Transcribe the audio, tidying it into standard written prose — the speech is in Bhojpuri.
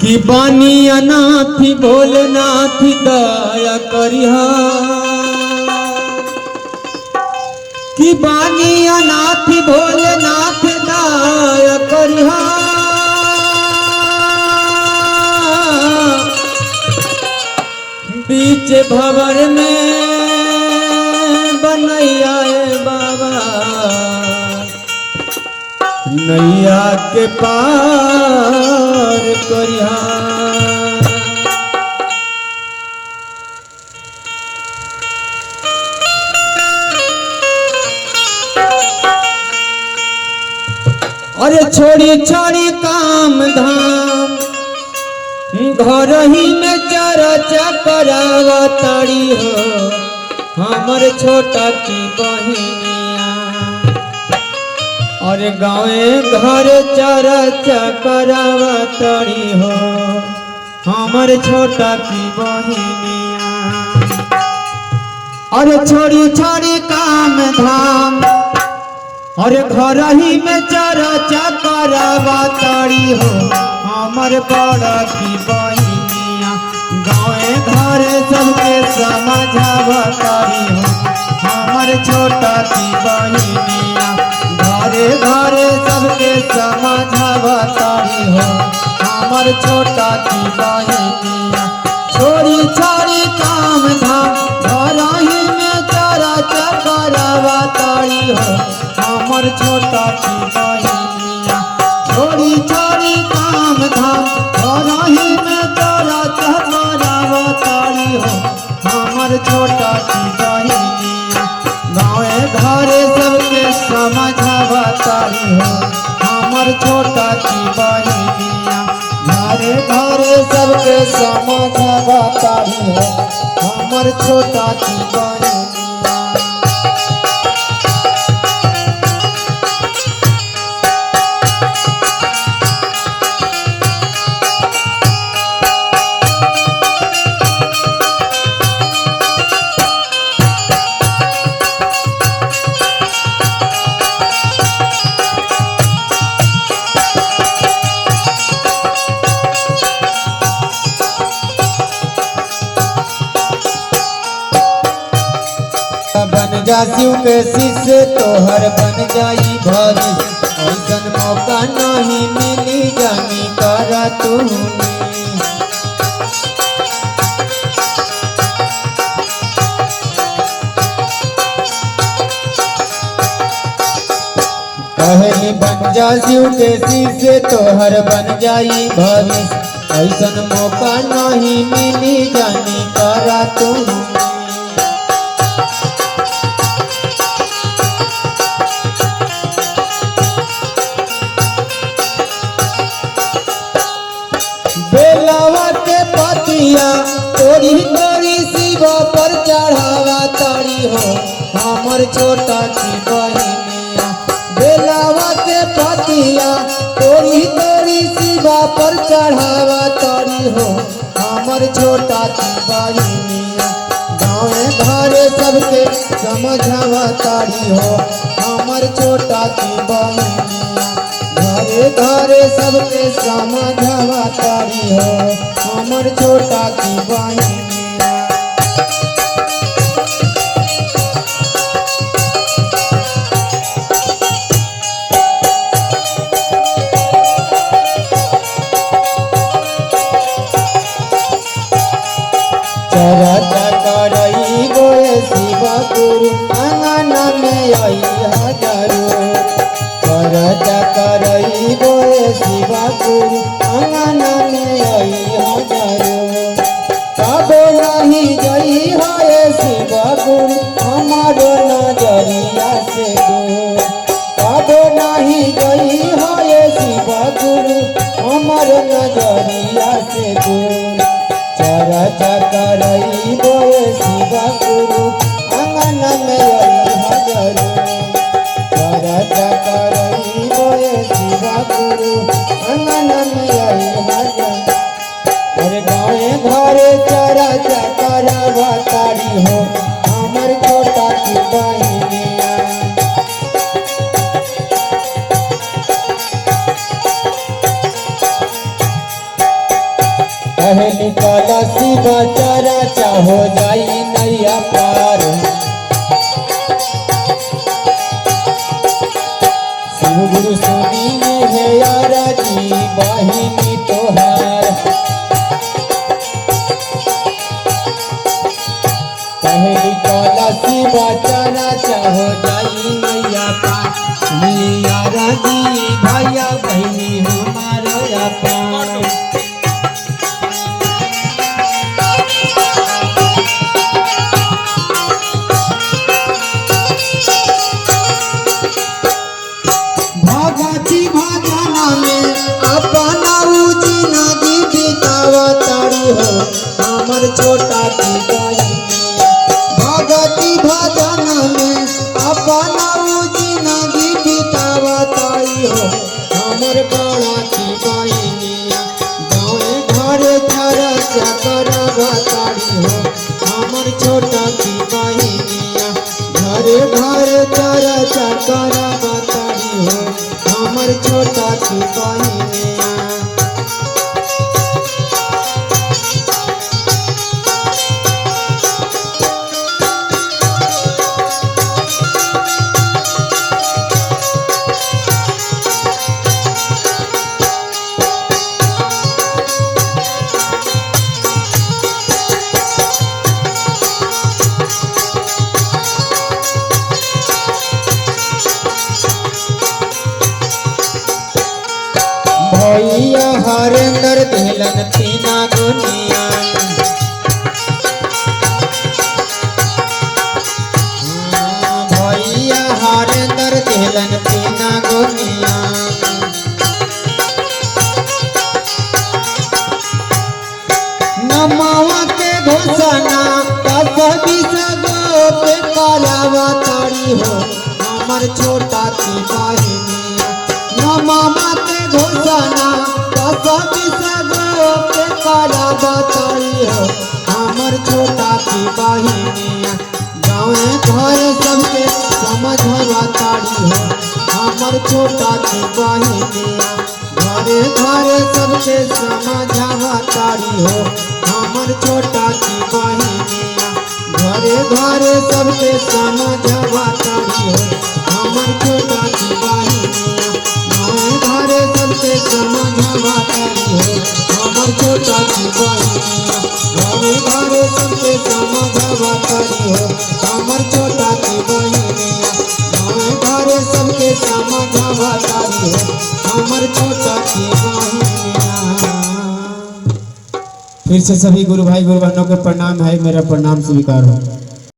कि बानी अनाथी भोलेनाथ दया करिहा कि बानी अनाथी भोलेनाथ दया करिहा बीच भंवर में बनैया बाबा नैया के पार करिहा। अरे छोड़ी छोड़ी काम धाम घर ही में चर्चा करावा ताड़ी हो हमर छोटा की बहिनिया। और गाँवे घर चर्चा करावा ताड़ी हो हमर छोटा की बहिनिया। और छोड़ी छोड़ी काम धाम और घर ही में चर्चा करावा ताड़ी हो हमर बड़ा की बहिनिया। गाँवे घर सबके समझावा ताड़ी हो हमर छोटा की बहिनिया। घरे घरे सबके समझावा ताड़ी हो हमर छोटा की बहिनिया। छोड़ी छोड़ी काम धाम घर ही में चर्चा करावा ताड़ी हो हमर छोटा की बहिनिया। छोड़ी छोड़ी काम धाम घर ही में चर्चा करावा ताड़ी हो हमर छोटा की बहिनिया। गाँवे घरे सबके समझावा ताड़ी हो हमर छोटा की बहिनिया। घरे घरे सबके समझावा ताड़ी हो हमर छोटा की बहिनिया। बन जा शिव के शिष्य तोहर बन जाई भविष्य। ऐसन मौका नहीं मिली जानी करा तू। कहली बन जा शिव के शिष्य तोहर बन जाई भविष्य। ऐसन मौका नहीं मिली जानी करा तू। बेलवा के पतिया तोरी तोरी शिव पर चढ़ावा ताड़ी हो हमर छोटा की बहिनिया। बेलवा के पतिया तोरी तोरी शिव पर चढ़ावा ताड़ी हो हमर छोटा की बहिनिया। गाँवे घरे सबके समझावा ताड़ी हो हमर छोटा की बहिनिया। घरे घरे सबके समझावा ताड़ी हो हमर छोटा की बहिनिया। चर्चा करई गोए शिव गुरु अंगना में आई हजारो। चर्चा करई गोए शिव गुरु अंगना में आई हजारो। कबो नहीं जई है शिव गुरु हमारो नजरिया से दूर। कबो नहीं जई है शिव गुरु हमारो नजरिया से दूर। चर्चा करई गोए शिव गुरु अंगना में आई हजारो। चर्चा करई गोए शिव गुरु अंगना में आई हजारो। और गाँवे घरे चर्चा करावा ताड़ी हो हमर छोटा की बहिनिया। पहली काला शिवा चारा चाहो जाई नैया पार। शिव गुरु सुनिए है यारा जी वाहिनी तोहार। पहली काला शिवा चारा चाहो जाई नैया पार। यारा जी भैया बहनी हमारा पार। भगती भजना में अपना जिंदगी बितावा तारी हो हमर छोटा की बहिनी। भगती भजना में अपना जिंदगी बितावा तारी हो हमर बड़ा की बहिनी। गाँव घर चर्चा करवा तारी हो हमर छोटा की बहिनी। घर घर चर्चा करवा तारी हो हमर छोटा की बहिनिया। भैया हरेंद्र दिलन तीना गुनिया। भैया हरेंद्र दिलन तीना गुनिया। नमावा के घोषणा कभी सगो पे करावा तारी हो हमर छोटा की बहिनी। नमावा के घोषणा कभी सगो पे करावा तारी हो हमर छोटा की बहिनी। गाँव घर सबके समझवा तारी हो हमर छोटा की बहिनी। घरे घरे सबके समझवा तारी हो हमर छोटा की बहिनी। घरे घरे सबके समझवा तारी हो हमर छोटा की बहिनी। घरे सबके समझवा तारी हो हमर छोटा की बहिनी। घरे घरे सबके समझवा तारी हो हमर छोटा की बहिनी। घरे सबके समझवा तारी हो हमर छोटा की बहिनिया। फिर से सभी गुरु भाई गुरु बहनों को प्रणाम है, मेरा प्रणाम स्वीकार हो।